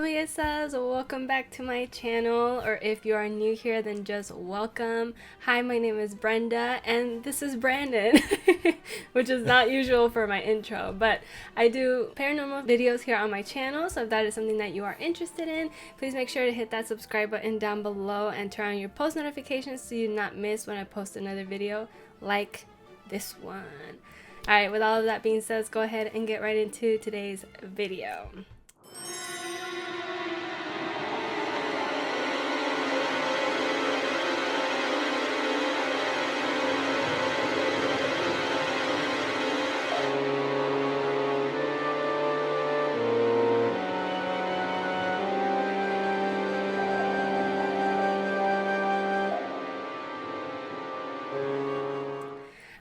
me, it says welcome back to my channel, or if you are new here, then just welcome. Hi, my name is Brenda and this is Brandon, which is not usual for my intro, but I do paranormal videos here on my channel, so if that is something that you are interested in, please make sure to hit that subscribe button down below and turn on your post notifications so you do not miss when I post another video like this one. Alright, with all of that being said, let's go ahead and get right into today's video.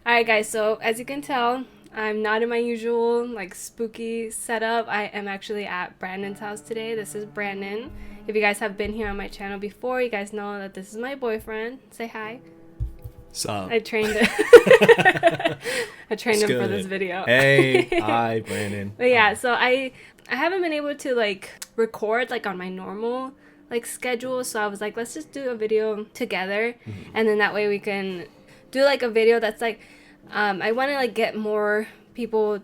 Alright guys, so as you can tell, I'm not in my usual like spooky setup. I am actually at Brandon's house today. This is Brandon. If you guys have been here on my channel before, you guys know that this is my boyfriend. Say hi. Sup? I trained him. I trained him for this video. Hey, hi Brandon. But yeah, so I haven't been able to like record like on my normal like schedule, so I was like, let's just do a video together, and then that way we can do like a video that's like I want to like get more people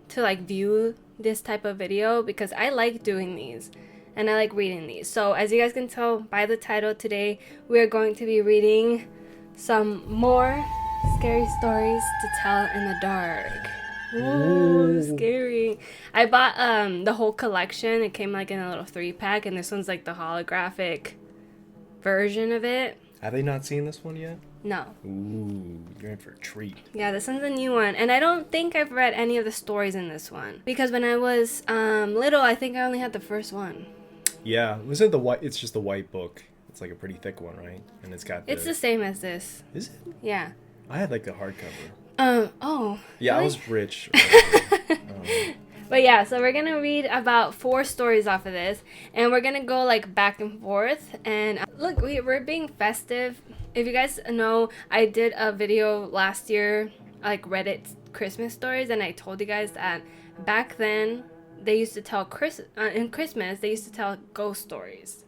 to like view this type of video because I like doing these and I like reading these. So as you guys can tell by the title, today we are going to be reading some more scary stories to tell in the dark. Ooh, scary. I bought the whole collection. It came like in a little 3-pack, and this one's like the holographic version of it. Have they not seen this one yet? No. Ooh, you're in for a treat. Yeah, this one's a new one, and I don't think I've read any of the stories in this one because when I was little, I think I only had the first one. Yeah, was it the white? It's just the white book. It's like a pretty thick one, right? And it's got. It's the same as this. Is it? Yeah. I had like the hardcover. Oh. Yeah, really? I was rich. But yeah, so we're gonna read about 4 stories off of this, and we're gonna go like back and forth. And look, we're being festive. If you guys know, I did a video last year, like Reddit Christmas stories, and I told you guys that back then they used to tell in Christmas they used to tell ghost stories.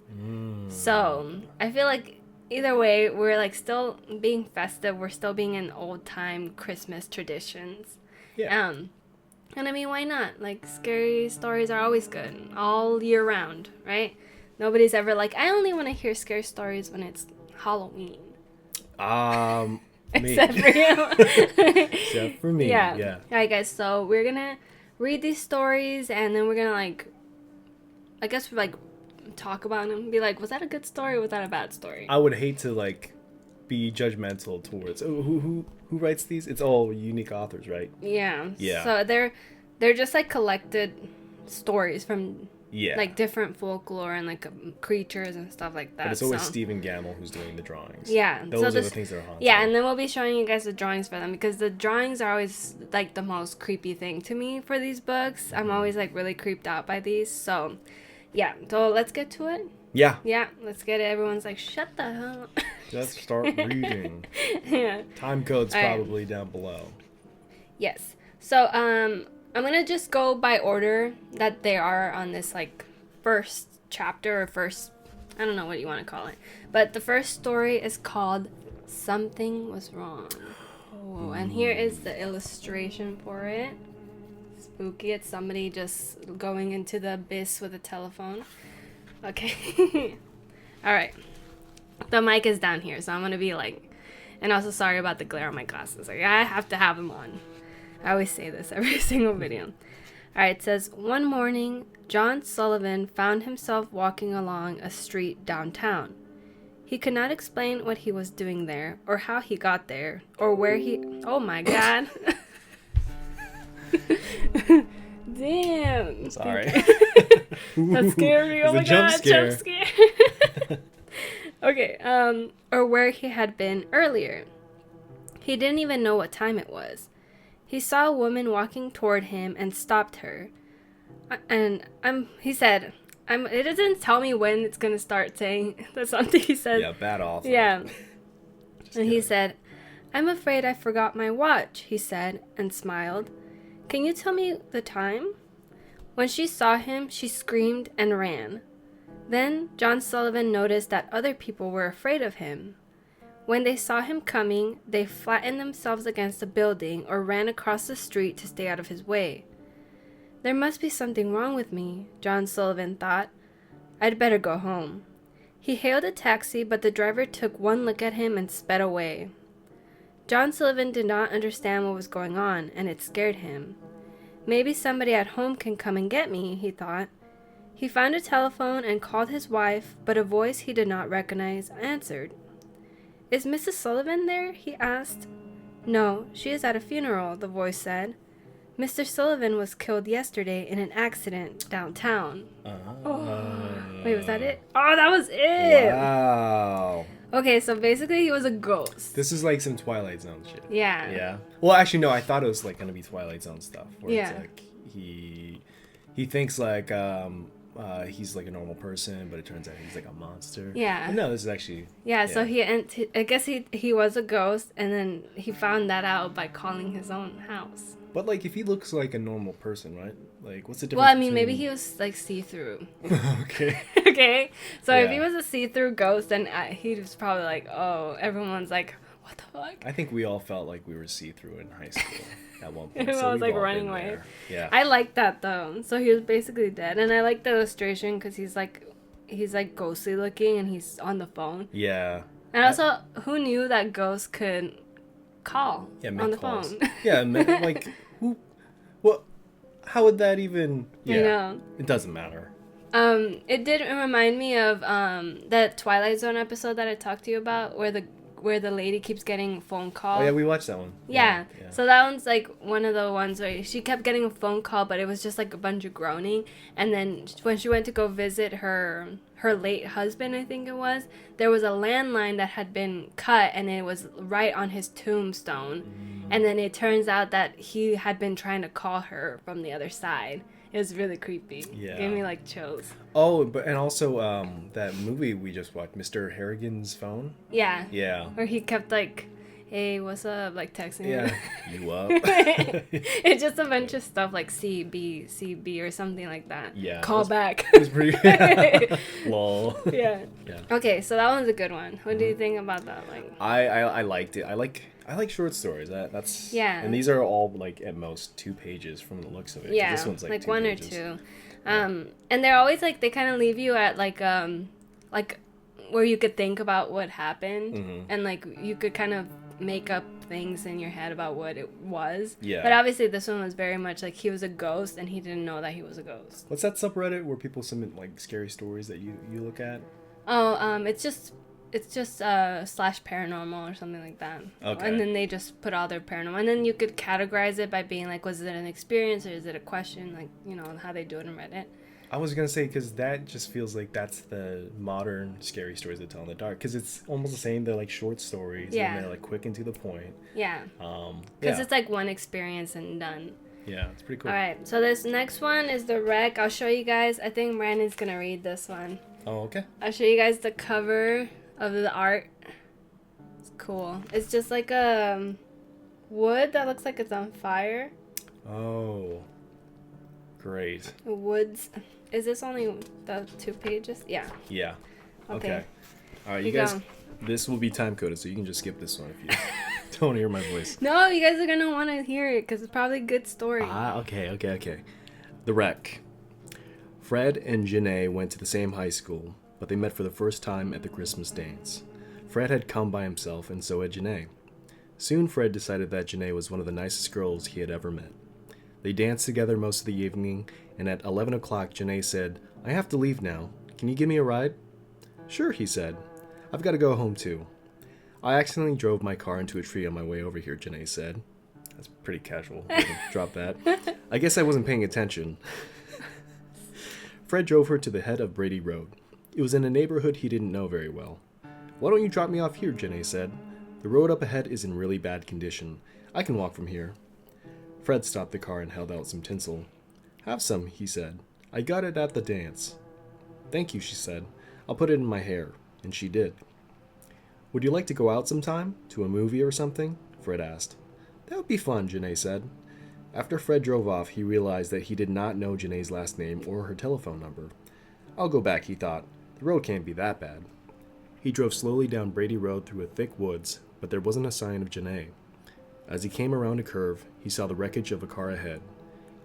So I feel like either way, we're like still being festive. We're still being in old time Christmas traditions. Yeah. And I mean, why not? Like, scary stories are always good all year round, right? Nobody's ever like, I only want to hear scary stories when it's Halloween. Except for you. Except for me. Yeah. Alright, guys, so we're gonna read these stories, and then we're gonna like, I guess like talk about them. Be like, was that a good story or was that a bad story? I would hate to like be judgmental towards who writes these. It's all unique authors, right? Yeah. Yeah. So they're just like collected stories from like different folklore and like creatures and stuff like that. But it's always Stephen Gamble who's doing the drawings. Yeah. Those are the things that are haunted. Yeah, and then we'll be showing you guys the drawings for them because the drawings are always like the most creepy thing to me for these books. I'm always like really creeped out by these. So yeah, so let's get to it. Yeah. Yeah, let's get it. Everyone's like, shut the hell up. Let's start reading. Yeah. Time code's probably down below. Yes. So I'm gonna just go by order that they are on this like first chapter or first, I don't know what you want to call it, but the first story is called Something Was Wrong. Oh, and here is the illustration for it. Spooky. It's somebody just going into the abyss with a telephone. Okay. All right. The mic is down here, so I'm gonna be like, and also sorry about the glare on my glasses. Like, I have to have them on. I always say this every single video. Alright, it says, one morning, John Sullivan found himself walking along a street downtown. He could not explain what he was doing there, or how he got there, or where he... Oh my god. Damn. Sorry. That scared me. Oh my god, jump scare. Okay, or where he had been earlier. He didn't even know what time it was. He saw a woman walking toward him and stopped her. He said, it doesn't tell me when it's gonna start saying that's something he said. Yeah, bad author. Yeah. And he said, I'm afraid I forgot my watch, he said, and smiled. Can you tell me the time? When she saw him, she screamed and ran. Then John Sullivan noticed that other people were afraid of him. When they saw him coming, they flattened themselves against a building or ran across the street to stay out of his way. There must be something wrong with me, John Sullivan thought. I'd better go home. He hailed a taxi, but the driver took one look at him and sped away. John Sullivan did not understand what was going on, and it scared him. Maybe somebody at home can come and get me, he thought. He found a telephone and called his wife, but a voice he did not recognize answered. Is Mrs. Sullivan there? He asked. No, she is at a funeral, the voice said. Mr. Sullivan was killed yesterday in an accident downtown. Wait, was that it? Oh, that was it! Wow. Okay, so basically he was a ghost. This is like some Twilight Zone shit. Yeah. Yeah. Well, actually, no. I thought it was like gonna be Twilight Zone stuff. Where Yeah. It's like he thinks like he's like a normal person, but it turns out he's like a monster. Yeah. But no, this is actually. Yeah, so I guess he was a ghost, and then he found that out by calling his own house. But like, if he looks like a normal person, right? Like, what's the difference? Well, I mean, maybe he was like see-through. Okay. Okay, so if he Yeah. was a see-through ghost, then he was probably like, oh, everyone's like, what the fuck? I think we all felt like we were see-through in high school at one point. Everyone was we've like all running been away. there. Yeah. I like that though. So he was basically dead, and I like the illustration because he's like ghostly looking, and he's on the phone. Yeah. And also, who knew that ghosts could call Yeah. on the calls. phone? Yeah. Like who? What? How would that even? Yeah. You know. It doesn't matter. It did remind me of that Twilight Zone episode that I talked to you about, where the lady keeps getting a phone call. Oh yeah, we watched that one. Yeah. So that one's like one of the ones where she kept getting a phone call, but it was just like a bunch of groaning. And then when she went to go visit her late husband, I think it was, there was a landline that had been cut, and it was right on his tombstone. And then it turns out that he had been trying to call her from the other side. It was really creepy. Yeah. Gave me like chills. Oh, and also that movie we just watched, Mr. Harrigan's Phone. Yeah. Yeah. Where he kept like, hey, what's up? Like texting Yeah. him. You up? It's just a bunch of stuff like CB or something like that. Yeah. Call back. It was pretty. Lol. Yeah. Yeah. Okay, so that one's a good one. What do you think about that? Like, I liked it. I like short stories. That's Yeah. And these are all like at most 2 pages from the looks of it. yeah, This one's like 2 one pages. or two. And they're always like they kind of leave you at like where you could think about what happened, and like you could kind of make up things in your head about what it was. Yeah. But obviously this one was very much like he was a ghost and he didn't know that he was a ghost. What's that subreddit where people submit like scary stories that you look at? Oh, it's just slash paranormal or something like that. Okay. And then they just put all their paranormal, and then you could categorize it by being like, was it an experience or is it a question? Like, you know, how they do it in Reddit. I was gonna say, because that just feels like that's the modern scary stories that tell in the dark, because it's almost the same. They're like short stories, Yeah. and they're like quick and to the point. Yeah. Because It's like one experience and done. yeah, it's pretty cool. All right. So this next one is the wreck. I'll show you guys. I think Brandon's gonna read this one. Oh, okay. I'll show you guys the cover of the art. It's cool. It's just like a wood that looks like it's on fire. Oh, great. Woods. Is this only the 2 pages? Yeah. Yeah. Okay. Okay. All right, You you guys. go. This will be time coded, so you can just skip this one if you don't hear my voice. No, you guys are gonna want to hear it because it's probably a good story. Okay. The wreck. Fred and Janae went to the same high school, but they met for the first time at the Christmas dance. Fred had come by himself, and so had Janae. Soon Fred decided that Janae was one of the nicest girls he had ever met. They danced together most of the evening, and at 11 o'clock Janae said, "I have to leave now. Can you give me a ride?" "Sure," he said. "I've got to go home too." "I accidentally drove my car into a tree on my way over here," Janae said. That's pretty casual. Drop that. "I guess I wasn't paying attention." Fred drove her to the head of Brady Road. It was in a neighborhood he didn't know very well. "Why don't you drop me off here?" Janae said. "The road up ahead is in really bad condition. I can walk from here." Fred stopped the car and held out some tinsel. "Have some," he said. "I got it at the dance." "Thank you," she said. "I'll put it in my hair." And she did. "Would you like to go out sometime? To a movie or something?" Fred asked. "That would be fun," Janae said. After Fred drove off, he realized that he did not know Janae's last name or her telephone number. I'll go back, he thought. The road can't be that bad. He drove slowly down Brady Road through a thick woods, but there wasn't a sign of Janae. As he came around a curve, he saw the wreckage of a car ahead.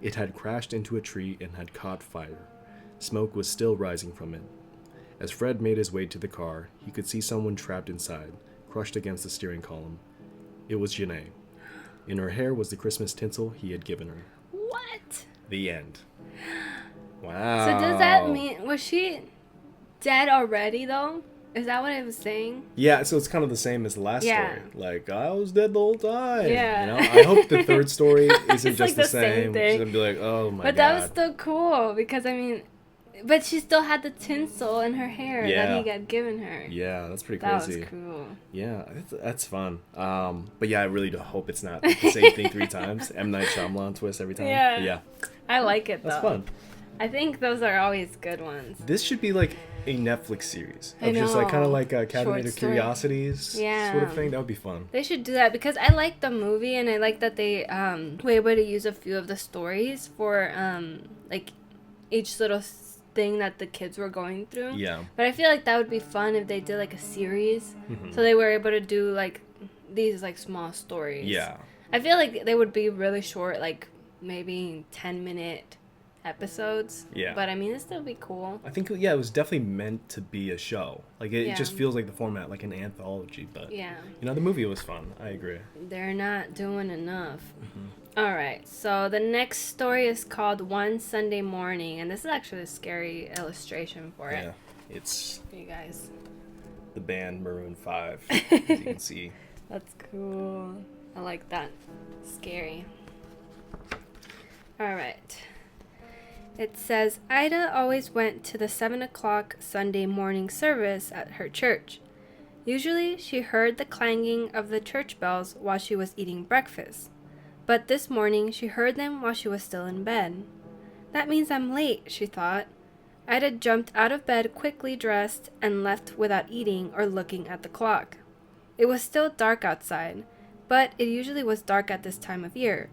It had crashed into a tree and had caught fire. Smoke was still rising from it. As Fred made his way to the car, he could see someone trapped inside, crushed against the steering column. It was Janae. In her hair was the Christmas tinsel he had given her. What? The end. Wow. So does that mean, was she dead already though? Is that what it was saying? Yeah, so it's kind of the same as the last story. Like, I was dead the whole time. Yeah. You know, I hope the third story isn't just like the the same. same thing. She's gonna be like, oh my god. But that was still cool because I mean, but she still had the tinsel in her hair that he had given her. Yeah, that's pretty That crazy. was cool. Yeah, that's fun. But yeah, I really do hope it's not the same thing 3 times. M. Night Shyamalan twist every time. Yeah. But yeah. I like it though. That's fun. I think those are always good ones. This should be like a Netflix series. I Of just like kind of know. like a Cabinet Short of story. Curiosities sort of thing. That would be fun. They should do that because I like the movie and I like that they were able to use a few of the stories for like each little thing that the kids were going through. Yeah. But I feel like that would be fun if they did like a series. Mhm. So they were able to do like these like small stories. Yeah. I feel like they would be really short, like maybe 10-minute episodes. Yeah. But I mean, it'd still be cool. I think, yeah, it was definitely meant to be a show. Like, it Yeah. just feels like the format, like an anthology. But, Yeah. you know, the movie was fun. I agree. They're not doing enough. All right. So the next story is called One Sunday Morning. And this is actually a scary illustration for it. Yeah. It's For you guys. the band Maroon 5, as you can see. That's cool. I like that. Scary. All right. It says, Ida always went to the 7 o'clock Sunday morning service at her church. Usually she heard the clanging of the church bells while she was eating breakfast. But this morning she heard them while she was still in bed. That means I'm late, she thought. Ida jumped out of bed, quickly dressed, and left without eating or looking at the clock. It was still dark outside, but it usually was dark at this time of year.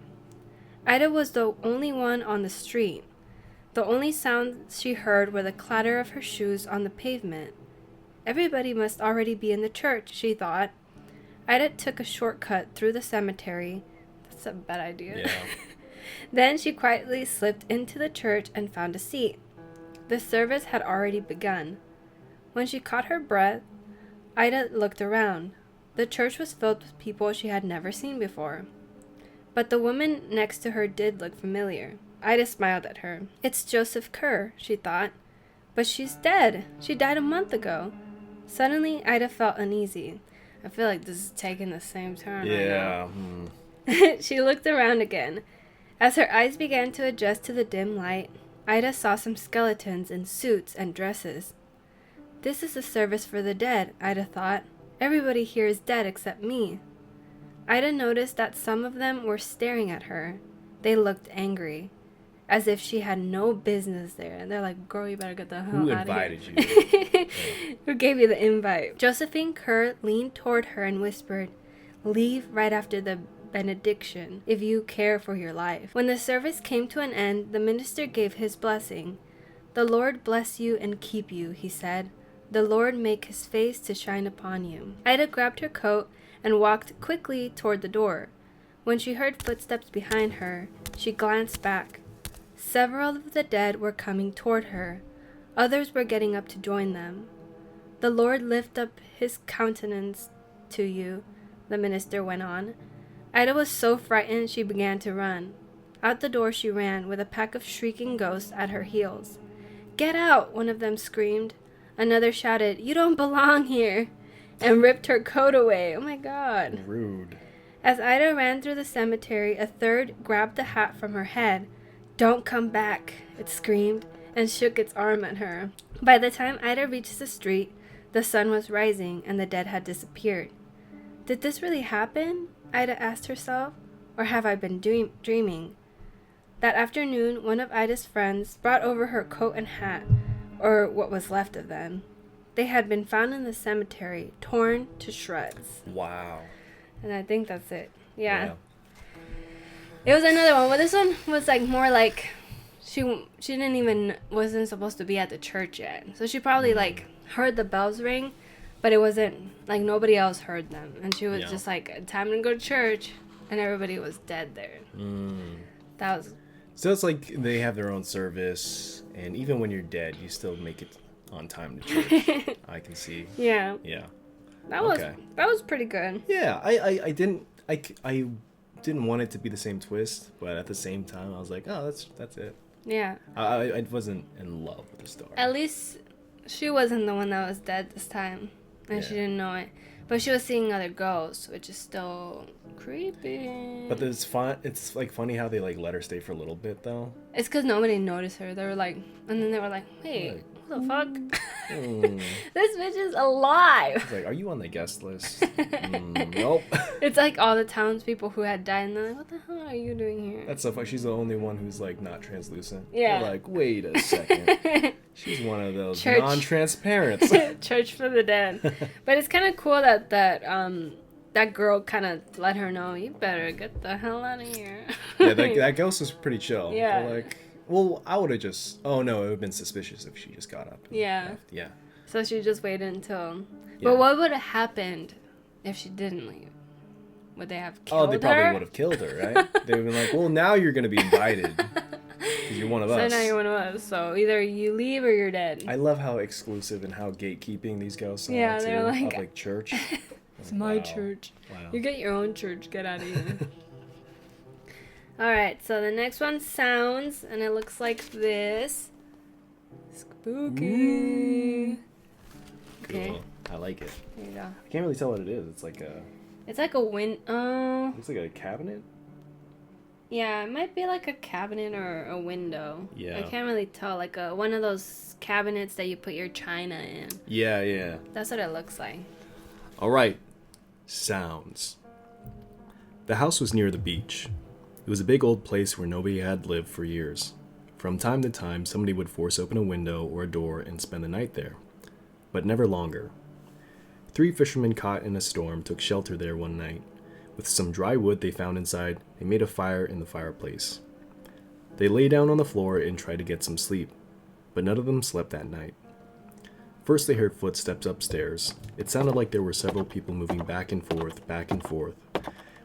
Ida was the only one on the street. The only sounds she heard were the clatter of her shoes on the pavement. Everybody must already be in the church, she thought. Ida took a shortcut through the cemetery. That's a bad idea. Yeah. Then she quietly slipped into the church and found a seat. The service had already begun. When she caught her breath, Ida looked around. The church was filled with people she had never seen before. But the woman next to her did look familiar. Ida smiled at her. It's Joseph Kerr, she thought. But she's dead. She died a month ago. Suddenly, Ida felt uneasy. I feel like this is taking the same turn Yeah. right now. She looked around again. As her eyes began to adjust to the dim light, Ida saw some skeletons in suits and dresses. This is a service for the dead, Ida thought. Everybody here is dead except me. Ida noticed that some of them were staring at her. They looked angry, as if she had no business there. And they're like, girl, you better get the hell Who out of here. invited you? Who gave you the invite? Josephine Kerr leaned toward her and whispered, Leave right after the benediction, if you care for your life. When the service came to an end, the minister gave his blessing. The Lord bless you and keep you, he said. The Lord make his face to shine upon you. Ida grabbed her coat and walked quickly toward the door. When she heard footsteps behind her, she glanced back. Several of the dead were coming toward her. Others were getting up to join them. The Lord lift up his countenance to you, the minister went on. Ida was so frightened she began to run. Out the door she ran, with a pack of shrieking ghosts at her heels. Get out, one of them screamed. Another shouted, You don't belong here, and ripped her coat away. Oh my God. Rude. As Ida ran through the cemetery, a third grabbed the hat from her head. Don't come back, it screamed, and shook its arm at her. By the time Ida reached the street, the sun was rising and the dead had disappeared. Did this really happen? Ida asked herself, or have I been dreaming? That afternoon, one of Ida's friends brought over her coat and hat, or what was left of them. They had been found in the cemetery, torn to shreds. Wow. And I think that's it. Yeah. It was another one. Well, this one was like more like she didn't even wasn't supposed to be at the church yet, so she probably like heard the bells ring, but it wasn't like nobody else heard them, and she was just like time to go to church, and everybody was dead there. That was. So it's like they have their own service, and even when you're dead, you still make it on time to church. I can see. Yeah. Yeah. That was pretty good. Yeah, I didn't want it to be the same twist, but at the same time, I was like, oh, that's it. Yeah. I wasn't in love with the story. At least she wasn't the one that was dead this time, and she didn't know it. But she was seeing other ghosts, which is still creepy. But it's like funny how they like let her stay for a little bit though. It's because nobody noticed her. They were like, and then they were like, "Hey, what the fuck? This bitch is alive." It's like, are you on the guest list? Nope. It's like all the townspeople who had died, and they're like, "What the hell are you doing here?" That's so funny. She's the only one who's like not translucent. Yeah. They're like, wait a second. She's one of those non-transparents. Church for the dead. But it's kind of cool that that girl kind of let her know, you better get the hell out of here. Yeah, that ghost was pretty chill. Yeah. They're like, well, I would have just. Oh no, it would have been suspicious if she just got up. And left. Yeah. So she just waited until. Yeah. But what would have happened if she didn't leave? Would they have killed her? Oh, they probably would have killed her, right? They would have been like, well, now you're going to be invited. Because you're one of us. So now you're one of us. So either you leave or you're dead. I love how exclusive and how gatekeeping these ghosts are. Yeah, too, they're like. Of like church. It's my church. Wow. You get your own church. Get out of here. Alright, so the next one sounds, and it looks like this. Spooky. Okay. Cool. I like it. There you go. I can't really tell what it is. It's like a. It's like a Looks like a cabinet. Yeah, it might be like a cabinet or a window. Yeah. I can't really tell. Like one of those cabinets that you put your china in. Yeah. That's what it looks like. All right. Sounds. The house was near the beach. It was a big old place where nobody had lived for years. From time to time, somebody would force open a window or a door and spend the night there. But never longer. 3 fishermen caught in a storm took shelter there one night. With some dry wood they found inside, they made a fire in the fireplace. They lay down on the floor and tried to get some sleep, but none of them slept that night. First they heard footsteps upstairs. It sounded like there were several people moving back and forth.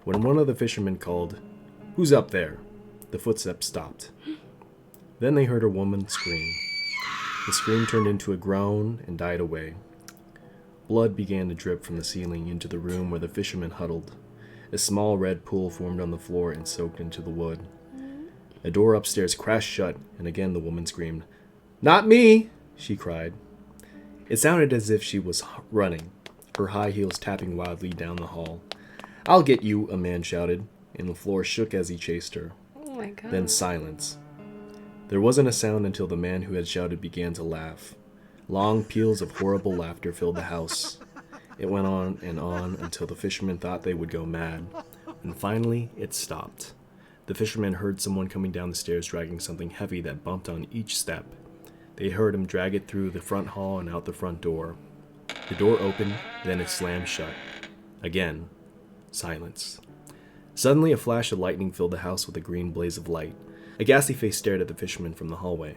When one of the fishermen called, "Who's up there?" the footsteps stopped. Then they heard a woman scream. The scream turned into a groan and died away. Blood began to drip from the ceiling into the room where the fishermen huddled. A small red pool formed on the floor and soaked into the wood. A door upstairs crashed shut, and again the woman screamed. "Not me!" she cried. It sounded as if she was running, her high heels tapping wildly down the hall. "I'll get you," a man shouted, and the floor shook as he chased her. Oh my god. Then silence. There wasn't a sound until the man who had shouted began to laugh. Long peals of horrible laughter filled the house. It went on until the fishermen thought they would go mad. And finally, it stopped. The fishermen heard someone coming down the stairs dragging something heavy that bumped on each step. They heard him drag it through the front hall and out the front door. The door opened, then it slammed shut. Again, silence. Suddenly, a flash of lightning filled the house with a green blaze of light. A ghastly face stared at the fishermen from the hallway.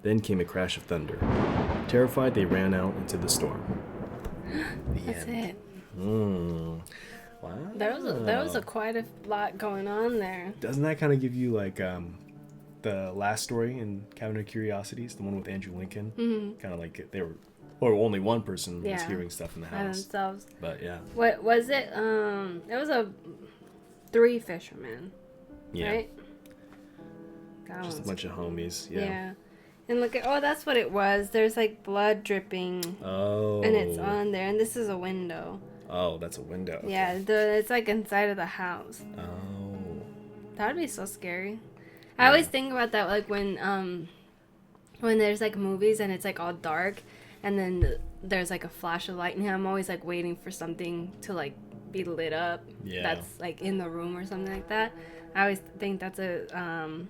Then came a crash of thunder. Terrified, they ran out into the storm. That's it. Wow. There was a quite a lot going on there. Doesn't that kind of give you like the last story in Cabinet of Curiosities, the one with Andrew Lincoln? Mm-hmm. Kind of like they were, or only one person was hearing stuff in the By house. themselves. But yeah. What was it? It was 3 fishermen. Yeah. Right? Just a bunch of homies. Yeah. And look at, that's what it was. There's like blood dripping. Oh. And it's on there. And this is a window. Oh, that's a window. Okay. Yeah, it's like inside of the house. Oh. That would be so scary. I always think about that, like when there's like movies and it's like all dark, and then there's like a flash of lightning. I'm always like waiting for something to like be lit up. Yeah. That's like in the room or something like that. I always think that's a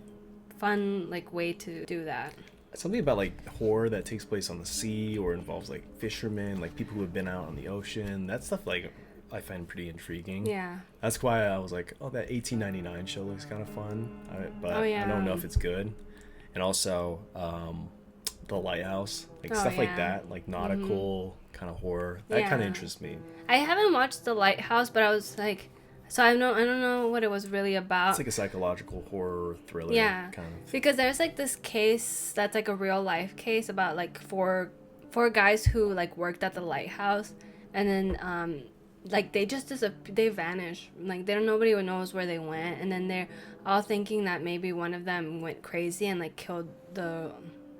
fun like way to do that. Something about like horror that takes place on the sea or involves like fishermen, like people who have been out on the ocean. That stuff like I find pretty intriguing. Yeah. That's why I was like, oh, that 1899 show looks kind of fun, but I don't know if it's good. And also, The Lighthouse, like stuff like that, like nautical kind of horror. That kind of interests me. I haven't watched The Lighthouse, but I was like, so I don't know what it was really about. It's like a psychological horror thriller. Yeah. Kind of. Because there's like this case that's like a real life case about like four guys who like worked at the lighthouse, and then like they vanish. Like nobody knows where they went, and then they're all thinking that maybe one of them went crazy and like killed the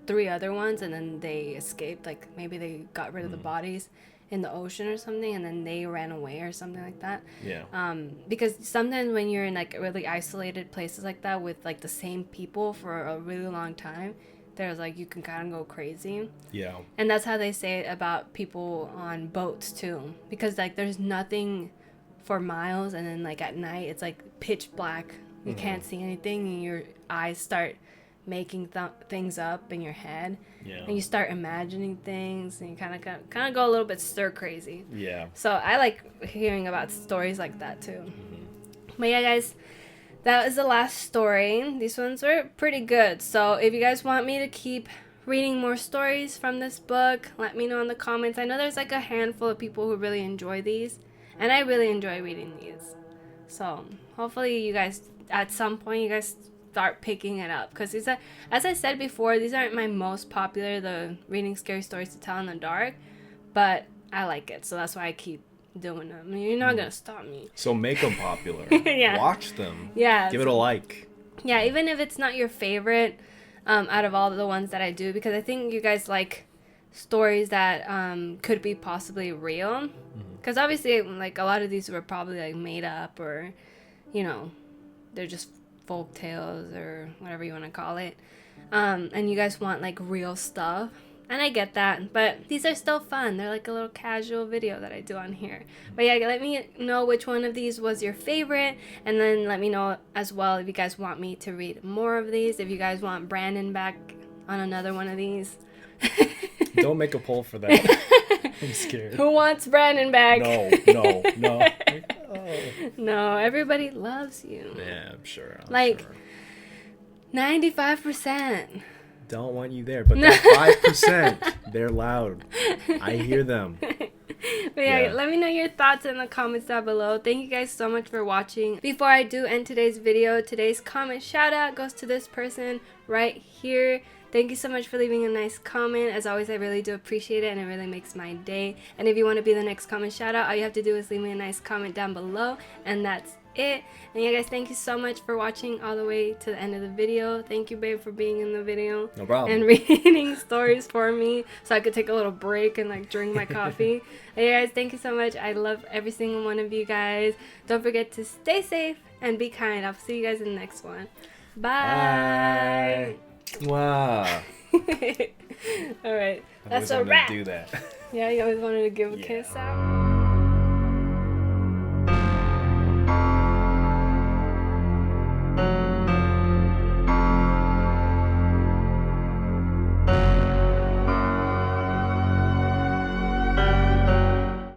3 other ones, and then they escaped. Like maybe they got rid of the bodies in the ocean or something, and then they ran away or something like that. Yeah. Because sometimes when you're in like really isolated places like that with like the same people for a really long time, there's like you can kind of go crazy. Yeah. And that's how they say it about people on boats too, because like there's nothing for miles, and then like at night it's like pitch black. You can't see anything, and your eyes start making things up in your head. Yeah. And you start imagining things, and you kind of go a little bit stir crazy. Yeah. So I like hearing about stories like that too. But yeah, guys, that was the last story. These ones were pretty good. So if you guys want me to keep reading more stories from this book, let me know in the comments. I know there's like a handful of people who really enjoy these, and I really enjoy reading these. So hopefully you guys, at some point, you guys start picking it up, because these are, as I said before, these aren't my most popular, the reading scary stories to tell in the dark, but I like it, so that's why I keep doing them. You're not gonna stop me. So make them popular. Yeah. Watch them. Yeah. Give it a like. Yeah, even if it's not your favorite out of all the ones that I do, because I think you guys like stories that could be possibly real, because obviously like a lot of these were probably like made up, or you know, they're just folk tales or whatever you want to call it, and you guys want like real stuff, and I get that, but these are still fun. They're like a little casual video that I do on here. But yeah, let me know which one of these was your favorite, and then let me know as well if you guys want me to read more of these, if you guys want Brandon back on another one of these. Don't make a poll for that. I'm scared. Who wants Brandon back? No. No, everybody loves you. Yeah, I'm sure. Like 95%. Don't want you there, but that 5%, they're loud. I hear them. But yeah, let me know your thoughts in the comments down below. Thank you guys so much for watching. Before I do end today's video, today's comment shout out goes to this person right here. Thank you so much for leaving a nice comment. As always, I really do appreciate it, and it really makes my day. And if you want to be the next comment shout out, all you have to do is leave me a nice comment down below, and that's it. And yeah, guys, thank you so much for watching all the way to the end of the video. Thank you, babe, for being in the video. No problem. And reading stories for me so I could take a little break and like drink my coffee. And yeah, guys, thank you so much. I love every single one of you guys. Don't forget to stay safe and be kind. I'll see you guys in the next one. Bye. Wow. All right. That's a wrap. wrap. Do that. Yeah, you always wanted to give a kiss out.